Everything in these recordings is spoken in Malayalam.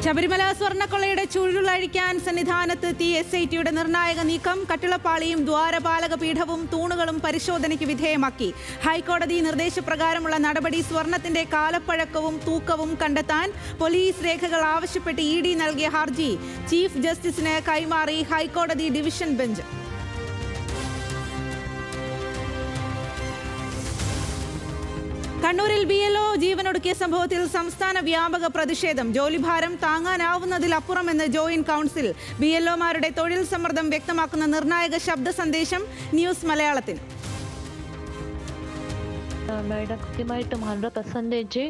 ശബരിമല സ്വർണ്ണക്കൊള്ളയുടെ ചുഴലഴിക്കാൻ സന്നിധാനത്തെത്തി SITയുടെ നിർണായക നീക്കം. കട്ടിളപ്പാളിയും ദ്വാരപാലക പീഠവും തൂണുകളും പരിശോധനയ്ക്ക് വിധേയമാക്കി. ഹൈക്കോടതി നിർദ്ദേശപ്രകാരമുള്ള നടപടി സ്വർണത്തിന്റെ കാലപ്പഴക്കവും തൂക്കവും കണ്ടെത്താൻ പോലീസ് രേഖകൾ ആവശ്യപ്പെട്ട് ED നൽകിയ ഹർജി ചീഫ് ജസ്റ്റിസിന് കൈമാറി ഹൈക്കോടതി ഡിവിഷൻ ബെഞ്ച്. കണ്ണൂരിൽ BLO ജീവനൊടുക്കിയ സംഭവത്തിൽ സംസ്ഥാന വ്യാപക പ്രതിഷേധം. ജോലിഭാരം താങ്ങാനാവുന്നതിലപ്പുറമെന്ന് ജോയിന്റ് കൗൺസിൽ. BLOമാരുടെ തൊഴിൽ സമ്മർദ്ദം വ്യക്തമാക്കുന്ന നിർണായക ശബ്ദ സന്ദേശം ന്യൂസ് മലയാളത്തിന്. മേഡം കൃത്യമായിട്ടും 100%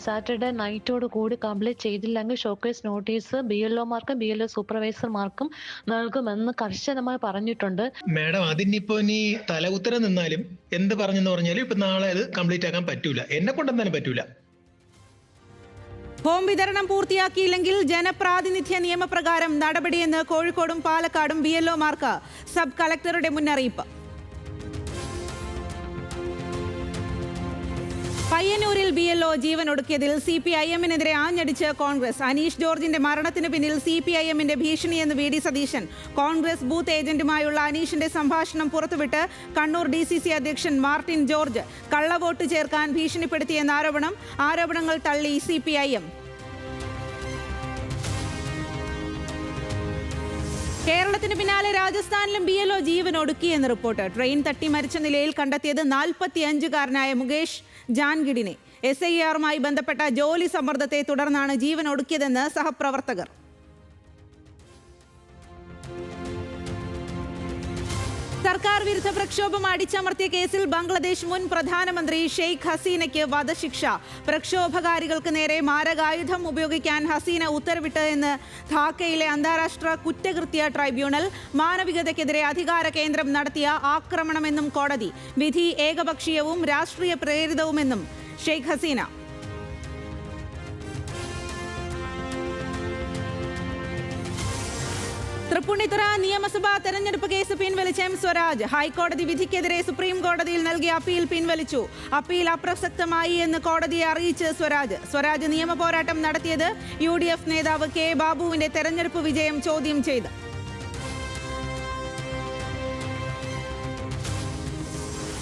സാറ്റർഡേ നൈറ്റോട് കൂടി കംപ്ലീറ്റ് ചെയ്തില്ലെങ്കിൽ ഷോക്കേസ് നോട്ടീസ് BLOമാർക്കും BLO സൂപ്പർവൈസർമാർക്കും നൽകുമെന്ന് കർശനമായി പറഞ്ഞിട്ടുണ്ട്. മേഡം അതിനിപ്പോ ഇനി തലകുത്തരം നിന്നാലും എന്ത് പറഞ്ഞെന്ന് പറഞ്ഞാലും ഇപ്പൊ നാളെ അത് കംപ്ലീറ്റ് ആക്കാൻ പറ്റൂല, എന്നെ കൊണ്ടെന്നാലും പറ്റൂല. ഹോം വിതരണം പൂർത്തിയാക്കിയില്ലെങ്കിൽ ജനപ്രാതിനിധ്യ നിയമപ്രകാരം നടപടിയെന്ന് കോഴിക്കോടും പാലക്കാടും BLOമാർക്ക് സബ് കളക്ടറുടെ മുന്നറിയിപ്പ്. പയ്യന്നൂരിൽ BLO ജീവനൊടുക്കിയതിൽ CPIM-നെതിരെ ആഞ്ഞടിച്ച് കോൺഗ്രസ്. അനീഷ് ജോർജിന്റെ മരണത്തിന് പിന്നിൽ CPIM-ന്റെ ഭീഷണിയെന്ന് VD സതീശൻ. കോൺഗ്രസ് ബൂത്ത് ഏജന്റുമായുള്ള അനീഷിന്റെ സംഭാഷണം പുറത്തുവിട്ട് കണ്ണൂർ DCC അധ്യക്ഷൻ മാർട്ടിൻ ജോർജ്. കള്ളവോട്ട് ചേർക്കാൻ ഭീഷണിപ്പെടുത്തിയെന്ന ആരോപണങ്ങൾ തള്ളി CPIM. കേരളത്തിന് പിന്നാലെ രാജസ്ഥാനിലും BLO ജീവനൊടുക്കിയെന്ന് റിപ്പോർട്ട്. ട്രെയിൻ തട്ടി മരിച്ച നിലയിൽ കണ്ടെത്തിയത് 45-കാരനായ മുകേഷ് ജാൻഗിഡിനെ. SIR-മായി ബന്ധപ്പെട്ട ജോലി സമ്മർദ്ദത്തെ തുടർന്നാണ് ജീവനൊടുക്കിയതെന്ന് സഹപ്രവർത്തകർ. സർക്കാർ വിരുദ്ധ പ്രക്ഷോഭം അടിച്ചമർത്തിയ കേസിൽ ബംഗ്ലാദേശ് മുൻ പ്രധാനമന്ത്രി ഷെയ്ഖ് ഹസീനയ്ക്ക് വധശിക്ഷ. പ്രക്ഷോഭകാരികൾക്ക് നേരെ മാരകായുധം ഉപയോഗിക്കാൻ ഹസീന ഉത്തരവിട്ട് എന്ന് ധാക്കയിലെ അന്താരാഷ്ട്ര കുറ്റകൃത്യ ട്രൈബ്യൂണൽ. മാനവികതയ്ക്കെതിരെ അധികാര കേന്ദ്രം നടത്തിയ ആക്രമണമെന്നും കോടതി. വിധി ഏകപക്ഷീയവും രാഷ്ട്രീയ പ്രേരിതവുമെന്നും ഷെയ്ഖ് ഹസീന. തൃപ്പൂണിത്തുറ നിയമസഭാ തെരഞ്ഞെടുപ്പ് കേസ് പിൻവലിച്ച M. സ്വരാജ്. ഹൈക്കോടതി വിധിക്കെതിരെ സുപ്രീം കോടതിയിൽ നൽകിയ അപ്പീൽ പിൻവലിച്ചു. അപ്പീൽ അപ്രസക്തമായി എന്ന് കോടതിയെ അറിയിച്ച് സ്വരാജ് നിയമ പോരാട്ടം നടത്തിയത് UDF നേതാവ് K. ബാബുവിന്റെ തെരഞ്ഞെടുപ്പ് വിജയം ചോദ്യം ചെയ്ത്.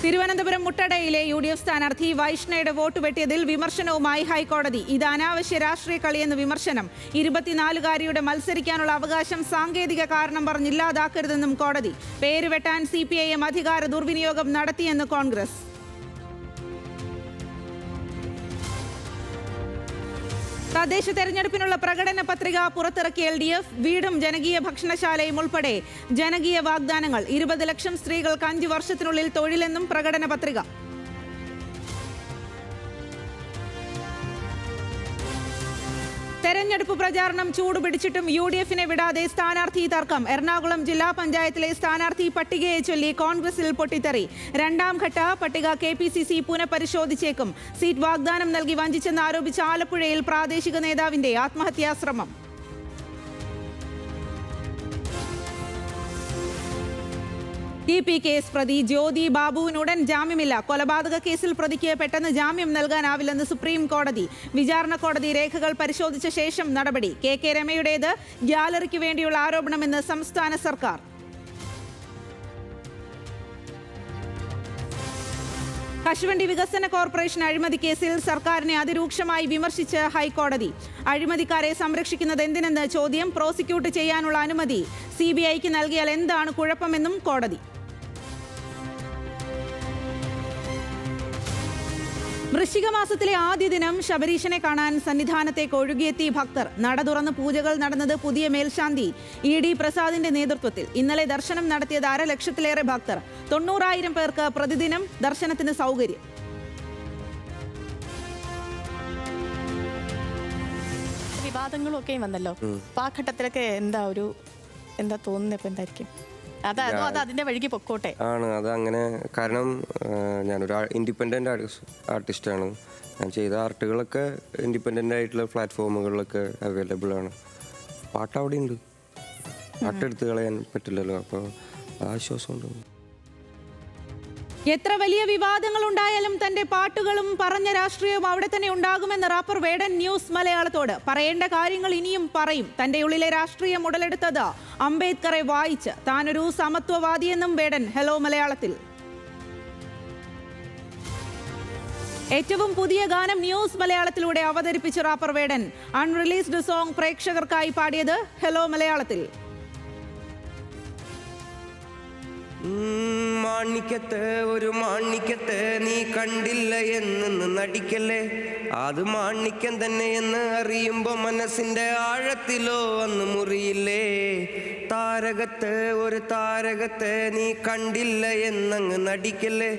തിരുവനന്തപുരം മുട്ടടയിലെ UDF സ്ഥാനാർത്ഥി വൈഷ്ണയുടെ വോട്ട് വെട്ടിയതിൽ വിമർശനവുമായി ഹൈക്കോടതി. ഇത് അനാവശ്യ രാഷ്ട്രീയ കളിയെന്ന് വിമർശനം. 24-കാരിയുടെ മത്സരിക്കാനുള്ള അവകാശം സാങ്കേതിക കാരണം പറഞ്ഞില്ലാതാക്കരുതെന്നും കോടതി. പേര് വെട്ടാൻ CPIM അധികാര ദുർവിനിയോഗം നടത്തിയെന്ന് കോൺഗ്രസ്. തദ്ദേശ തെരഞ്ഞെടുപ്പിനുള്ള പ്രകടന പത്രിക പുറത്തിറക്കിയ LDF. വീടും ജനകീയ ഭക്ഷണശാലയും ഉൾപ്പെടെ ജനകീയ വാഗ്ദാനങ്ങൾ. 20 ലക്ഷം സ്ത്രീകൾക്ക് 5 വർഷത്തിനുള്ളിൽ തൊഴിലെന്നും പ്രകടന പത്രിക. തെരഞ്ഞെടുപ്പ് പ്രചാരണം ചൂടുപിടിച്ചിട്ടും UDF-നെ വിടാതെ സ്ഥാനാർത്ഥി തർക്കം. എറണാകുളം ജില്ലാ പഞ്ചായത്തിലെ സ്ഥാനാർത്ഥി പട്ടികയെ ചൊല്ലി കോൺഗ്രസിൽ പൊട്ടിത്തെറി. 2ാം ഘട്ട പട്ടിക KPCC പുനഃപരിശോധിച്ചേക്കും. സീറ്റ് വാഗ്ദാനം നൽകി വഞ്ചിച്ചെന്ന് ആരോപിച്ച ആലപ്പുഴയിൽ പ്രാദേശിക നേതാവിന്റെ ആത്മഹത്യാശ്രമം. TP കേസ് പ്രതി ജ്യോതി ബാബുവിനുടൻ ജാമ്യമില്ല. കൊലപാതക കേസിൽ പ്രതിക്ക് പെട്ടെന്ന് ജാമ്യം നൽകാനാവില്ലെന്ന് സുപ്രീം കോടതി. വിചാരണ കോടതി രേഖകൾ പരിശോധിച്ച ശേഷം നടപടി. KK രമയുടേത് ഗ്യാലറിക്ക് വേണ്ടിയുള്ള ആരോപണമെന്ന് സംസ്ഥാന സർക്കാർ. കശുവണ്ടി വികസന കോർപ്പറേഷൻ അഴിമതി കേസിൽ സർക്കാരിനെ അതിരൂക്ഷമായി വിമർശിച്ച് ഹൈക്കോടതി. അഴിമതിക്കാരെ സംരക്ഷിക്കുന്നത് എന്തിനെന്ന് ചോദ്യം. പ്രോസിക്യൂട്ട് ചെയ്യാനുള്ള അനുമതി CBIക്ക് നൽകിയാൽ എന്താണ് കുഴപ്പമെന്നും കോടതി. വൃശ്ചിക മാസത്തിലെ ആദ്യ ദിനം ശബരീശനെ കാണാൻ സന്നിധാനത്തേക്ക് ഒഴുകിയെത്തി ഭക്തർ. നട തുറന്ന് പൂജകൾ നടന്നത് പുതിയ മേൽശാന്തി ED പ്രസാദിന്റെ നേതൃത്വത്തിൽ. ഇന്നലെ ദർശനം നടത്തിയത് 1.5 ലക്ഷത്തിലേറെ ഭക്തർ. 90,000 പേർക്ക് പ്രതിദിനം ദർശനത്തിന് സൗകര്യം. വിവാദങ്ങളൊക്കെ വന്നല്ലോ. ആ ഘട്ടത്തിലൊക്കെ എന്താ തോന്നുന്നത്? എന്തായിരിക്കും അത് അതിന്റെ വഴിക്ക് പൊക്കോട്ടെ ആണ് അത് അങ്ങനെ. കാരണം ഞാനൊരു ഇൻഡിപെൻഡൻ്റ് ആർട്ടിസ്റ്റാണ്. ഞാൻ ചെയ്ത ആർട്ടുകളൊക്കെ ഇൻഡിപെൻഡൻ്റ് ആയിട്ടുള്ള പ്ലാറ്റ്ഫോമുകളിലൊക്കെ അവൈലബിൾ ആണ്. പാട്ട് അവിടെ ഉണ്ട്, പാട്ടെടുത്ത് കളയാൻ പറ്റില്ലല്ലോ. അപ്പോൾ ആശ്വാസം ഉണ്ട്. എത്ര വലിയ വിവാദങ്ങൾ ഉണ്ടായാലും തന്റെ പാട്ടുകളും പറഞ്ഞ രാഷ്ട്രീയവും അവിടെ തന്നെ ഉണ്ടാകുമെന്ന് റാപ്പർ വേടൻ ന്യൂസ് മലയാളത്തോട്. പറയേണ്ട കാര്യങ്ങൾ ഇനിയും പറയും. തന്റെ ഉള്ളിലെ രാഷ്ട്രീയം ഉടലെടുത്തത് അംബേദ്കറെ വായിച്ച്. താനൊരു സമത്വവാദിയെന്നും വേടൻ ഹലോ മലയാളത്തിൽ. ഏറ്റവും പുതിയ ഗാനം ന്യൂസ് മലയാളത്തിലൂടെ അവതരിപ്പിച്ച റാപ്പർ വേടൻ അൺറിലീസ്ഡ് സോങ് പ്രേക്ഷകർക്കായി പാടിയത് ഹലോ മലയാളത്തിൽ. മാണിക്കത്ത് ഒരു മാണിക്കത്ത് നീ കണ്ടില്ല എന്ന് നടിക്കല്ലേ, അത് മാണിക്യം തന്നെയെന്ന് അറിയുമ്പോ മനസ്സിന്റെ ആഴത്തിലോ അന്ന് മുറിയില്ലേ. താരകത്ത് ഒരു താരകത്ത് നീ കണ്ടില്ല എന്നങ്ങ് നടിക്കല്ലേ,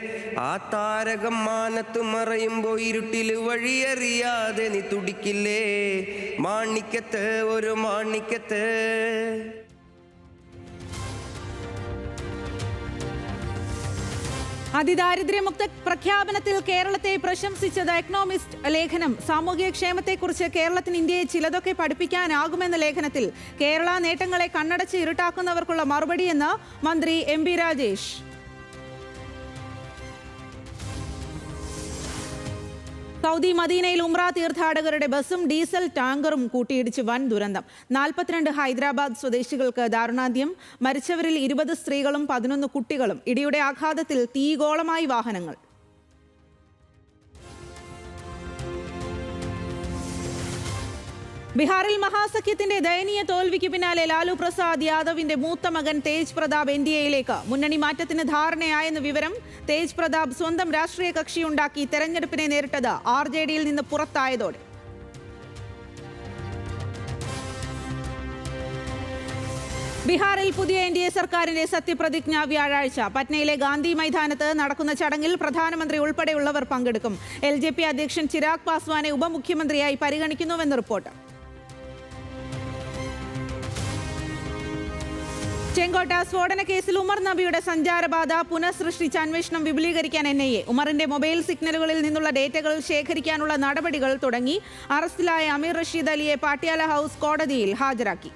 ആ താരകം മാനത്ത് മറയുമ്പോ ഇരുട്ടില് വഴിയറിയാതെ നീ തുടിക്കില്ലേ. മാണിക്കത്ത് ഒരു മാണിക്കത്ത്. അതിദാരിദ്ര്യമുക്ത പ്രഖ്യാപനത്തിൽ കേരളത്തെ പ്രശംസിച്ചത് എക്കണോമിസ്റ്റ് ലേഖനം. സാമൂഹ്യക്ഷേമത്തെക്കുറിച്ച് കേരളത്തിന് ഇന്ത്യയെ ചിലതൊക്കെ പഠിപ്പിക്കാനാകുമെന്ന ലേഖനത്തിൽ കേരള നേട്ടങ്ങളെ കണ്ണടച്ച് ഇരുട്ടാക്കുന്നവർക്കുള്ള മറുപടിയെന്ന് മന്ത്രി എം.ബി. രാജേഷ്. സൗദി മദീനയിൽ ഉംറ തീർത്ഥാടകരുടെ ബസും ഡീസൽ ടാങ്കറും കൂട്ടിയിടിച്ച് വൻ ദുരന്തം. 42 ഹൈദരാബാദ് സ്വദേശികൾക്ക് ദാരുണാന്ത്യം. മരിച്ചവരിൽ 20 സ്ത്രീകളും 11 കുട്ടികളും. ഇടിയുടെ ആഘാതത്തിൽ തീഗോളമായി വാഹനങ്ങൾ. ബീഹാറിൽ മഹാസഖ്യത്തിന്റെ ദയനീയ തോൽവിക്ക് പിന്നാലെ ലാലു പ്രസാദ് യാദവിന്റെ മൂത്ത മകൻ തേജ് പ്രതാപ് NDAയിലേക്ക്. മുന്നണി മാറ്റത്തിന് ധാരണയായെന്ന വിവരം. തേജ് പ്രതാപ് സ്വന്തം രാഷ്ട്രീയ കക്ഷിയുണ്ടാക്കി തെരഞ്ഞെടുപ്പിനെ നേരിട്ടത് RJDയിൽ നിന്ന് പുറത്തായതോടെ. ബീഹാറിൽ പുതിയ NDA സർക്കാരിന്റെ സത്യപ്രതിജ്ഞ വ്യാഴാഴ്ച. പറ്റ്നയിലെ ഗാന്ധി മൈതാനത്ത് നടക്കുന്ന ചടങ്ങിൽ പ്രധാനമന്ത്രി ഉൾപ്പെടെയുള്ളവർ പങ്കെടുക്കും. LJP അധ്യക്ഷൻ ചിരാഗ് പാസ്വാനെ ഉപമുഖ്യമന്ത്രിയായി പരിഗണിക്കുന്നുവെന്ന് റിപ്പോർട്ട്. ചെങ്കോട്ട സ്ഫോടന കേസിൽ ഉമർ നബിയുടെ സഞ്ചാരപാത പുനഃസൃഷ്ടിച്ച് അന്വേഷണം വിപുലീകരിക്കാൻ NIA. ഉമറിന്റെ മൊബൈൽ സിഗ്നലുകളിൽ നിന്നുള്ള ഡേറ്റകൾ ശേഖരിക്കാനുള്ള നടപടികൾ തുടങ്ങി. അറസ്റ്റിലായ അമീർ റഷീദ് അലിയെ പാട്യാല ഹൗസ് കോടതിയിൽ ഹാജരാക്കി.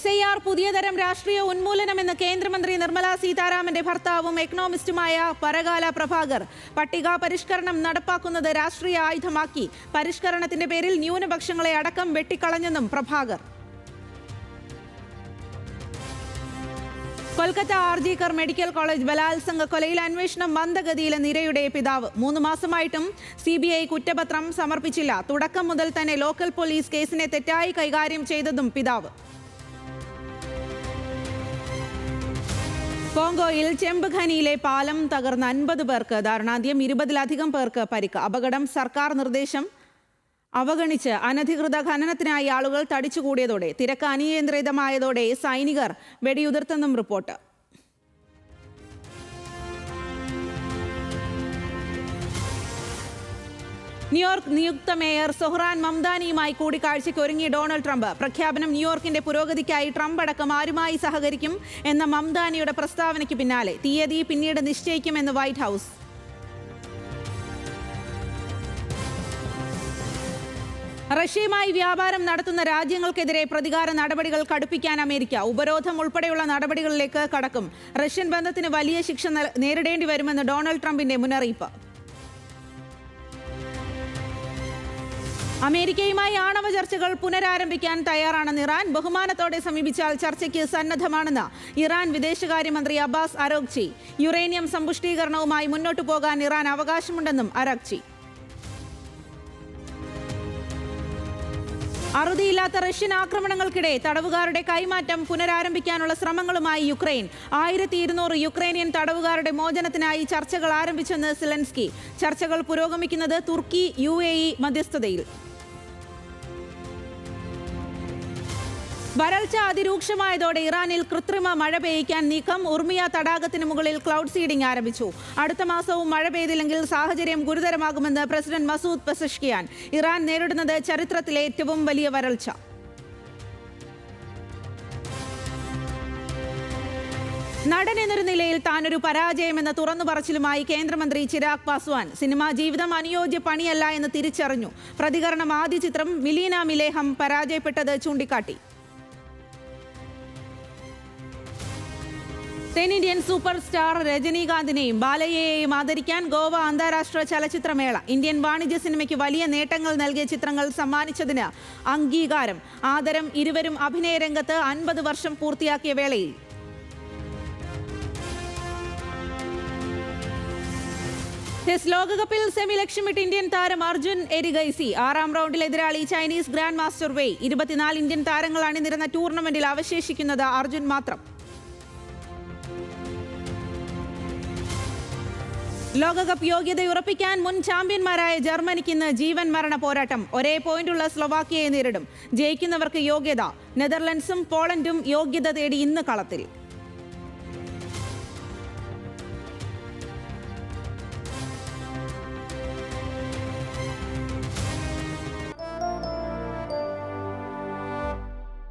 SIR പുതിയ തരം രാഷ്ട്രീയ ഉന്മൂലനമെന്ന് കേന്ദ്രമന്ത്രി നിർമ്മല സീതാരാമന്റെ ഭർത്താവും എക്കണോമിസ്റ്റുമായ പരകാല പ്രഭാകർ. പട്ടിക പരിഷ്കരണം നടപ്പാക്കുന്നത് രാഷ്ട്രീയ ആയുധമാക്കി. പരിഷ്കരണത്തിന്റെ പേരിൽ ന്യൂനപക്ഷങ്ങളെ അടക്കം വെട്ടിക്കളഞ്ഞെന്നും പ്രഭാകർ. കൊൽക്കത്ത RG-കർ മെഡിക്കൽ കോളേജ് ബലാത്സംഗ കൊലയിൽ അന്വേഷണം മന്ദഗതിയിലെന്ന് ഇരയുടെ പിതാവ്. 3 മാസമായിട്ടും CBI കുറ്റപത്രം സമർപ്പിച്ചില്ല. തുടക്കം മുതൽ തന്നെ ലോക്കൽ പോലീസ് കേസിനെ തെറ്റായി കൈകാര്യം ചെയ്തതും പിതാവ്. കോങ്കോയിൽ ചെമ്പ് ഖനിയിലെ പാലം തകർന്ന് 50 പേർക്ക് ദാരുണാന്ത്യം. 20-ലധികം പേർക്ക് പരിക്ക്. അപകടം സർക്കാർ നിർദ്ദേശം അവഗണിച്ച് അനധികൃത ഖനനത്തിനായി ആളുകൾ തടിച്ചുകൂടിയതോടെ തിരക്ക് അനിയന്ത്രിതമായതോടെ സൈനികർ വെടിയുതിർത്തെന്നും റിപ്പോർട്ട്. ന്യൂയോർക്ക് നിയുക്ത മേയർ സൊഹ്റാൻ മംദാനിയുമായി കൂടിക്കാഴ്ചയ്ക്ക് ഒരുങ്ങി ഡൊണാൾഡ് ട്രംപ്. പ്രഖ്യാപനം ന്യൂയോർക്കിന്റെ പുരോഗതിക്കായി ട്രംപ് അടക്കം ആരുമായി സഹകരിക്കും എന്ന മംദാനിയുടെ പ്രസ്താവനയ്ക്ക് പിന്നാലെ തീയതി പിന്നീട് നിശ്ചയിക്കുമെന്ന് വൈറ്റ് ഹൗസ്. റഷ്യയുമായി വ്യാപാരം നടത്തുന്ന രാജ്യങ്ങൾക്കെതിരെ പ്രതികാര നടപടികൾ കടുപ്പിക്കാൻ അമേരിക്ക. ഉപരോധം ഉൾപ്പെടെയുള്ള നടപടികളിലേക്ക് കടക്കും. റഷ്യൻ ബന്ധത്തിന് വലിയ ശിക്ഷ നേരിടേണ്ടി വരുമെന്ന് ഡൊണാൾഡ് ട്രംപിന്റെ മുന്നറിയിപ്പ്. അമേരിക്കയുമായി ആണവ ചർച്ചകൾ പുനരാരംഭിക്കാൻ തയ്യാറാണെന്ന് ഇറാൻ. ബഹുമാനത്തോടെ സമീപിച്ചാൽ ചർച്ചയ്ക്ക് സന്നദ്ധമാണെന്ന് ഇറാൻ വിദേശകാര്യമന്ത്രി അബ്ബാസ് അരോഗ്ചി. യുറേനിയം സമ്പുഷ്ടീകരണവുമായി മുന്നോട്ടു പോകാൻ ഇറാൻ അവകാശമുണ്ടെന്നും അരോഗ്ചി. അറുതിയില്ലാത്ത റഷ്യൻ ആക്രമണങ്ങൾക്കിടെ തടവുകാരുടെ കൈമാറ്റം പുനരാരംഭിക്കാനുള്ള ശ്രമങ്ങളുമായി യുക്രൈൻ. 1200 യുക്രൈനിയൻ തടവുകാരുടെ മോചനത്തിനായി ചർച്ചകൾ ആരംഭിച്ചെന്ന് സെലൻസ്കി. ചർച്ചകൾ പുരോഗമിക്കുന്നത് തുർക്കി UAE മധ്യസ്ഥതയിൽ. വരൾച്ച അതിരൂക്ഷമായതോടെ ഇറാനിൽ കൃത്രിമ മഴ പെയ്യിക്കാൻ നീക്കം. ഉർമിയ തടാകത്തിന് മുകളിൽ ക്ലൗഡ് സീഡിംഗ് ആരംഭിച്ചു. അടുത്ത മാസവും മഴ പെയ്തില്ലെങ്കിൽ സാഹചര്യം ഗുരുതരമാകുമെന്ന് പ്രസിഡന്റ് മസൂദ് പെസഷ്കിയാൻ. ഇറാൻ നേരിടുന്നത് ചരിത്രത്തിലെ ഏറ്റവും വലിയ വരൾച്ച. നടൻ എന്നൊരു നിലയിൽ താനൊരു പരാജയമെന്ന തുറന്നു പറച്ചിലുമായി കേന്ദ്രമന്ത്രി ചിരാഗ് പാസ്വാൻ. സിനിമാ ജീവിതം അനുയോജ്യ പണിയല്ല എന്ന് തിരിച്ചറിഞ്ഞു. പ്രതികരണം ആദ്യ ചിത്രം മിലീന മിലേഹം പരാജയപ്പെട്ടത് ചൂണ്ടിക്കാട്ടി. തെന്നിന്ത്യൻ സൂപ്പർ സ്റ്റാർ രജനീകാന്തിനെയും ബാലയ്യയെയും ആദരിക്കാൻ ഗോവ അന്താരാഷ്ട്ര ചലച്ചിത്രമേള. ഇന്ത്യൻ വാണിജ്യ സിനിമയ്ക്ക് വലിയ നേട്ടങ്ങൾ നൽകിയ ചിത്രങ്ങൾ സമ്മാനിച്ചതിന് അംഗീകാരം. ആദരം. ഇരുവരും അഭിനയ രംഗത്ത് 50 വർഷം പൂർത്തിയാക്കിയ വേളയിൽ ടെസ്റ്റ് ലോകകപ്പിൽ സെമി ലക്ഷ്യമിട്ട് ഇന്ത്യൻ താരം അർജുൻ എരിഗൈസി. 6ാം റൗണ്ടിൽ എതിരാളി ചൈനീസ് ഗ്രാൻഡ് മാസ്റ്റർ വെയ്. 24 ഇന്ത്യൻ താരങ്ങൾ അണിനിരന്ന ടൂർണമെന്റിൽ അവശേഷിക്കുന്നത് അർജുൻ മാത്രം. ലോകകപ്പ് യോഗ്യതയുറപ്പിക്കാൻ മുൻ ചാമ്പ്യന്മാരായ ജർമ്മനിക്ക് ഇന്ന് ജീവൻ മരണ പോരാട്ടം. ഒരേ പോയിന്റുള്ള സ്ലൊവാക്യയെ നേരിടും. ജയിക്കുന്നവർക്ക് യോഗ്യത. നെതർലൻഡ്സും പോളണ്ടും യോഗ്യത തേടി ഇന്ന് കളത്തിൽ.